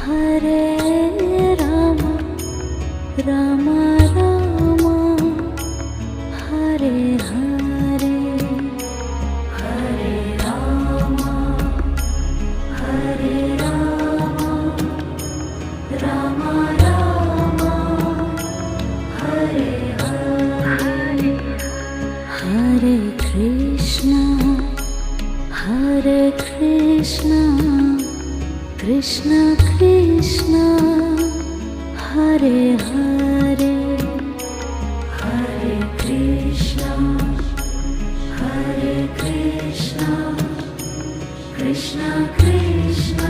Hare Rama Rama Rama Hare Hare Hare Rama Hare Rama Rama Rama Hare Hare Hare Krishna Krishna Krishna Hare Hare Hare Krishna Krishna Krishna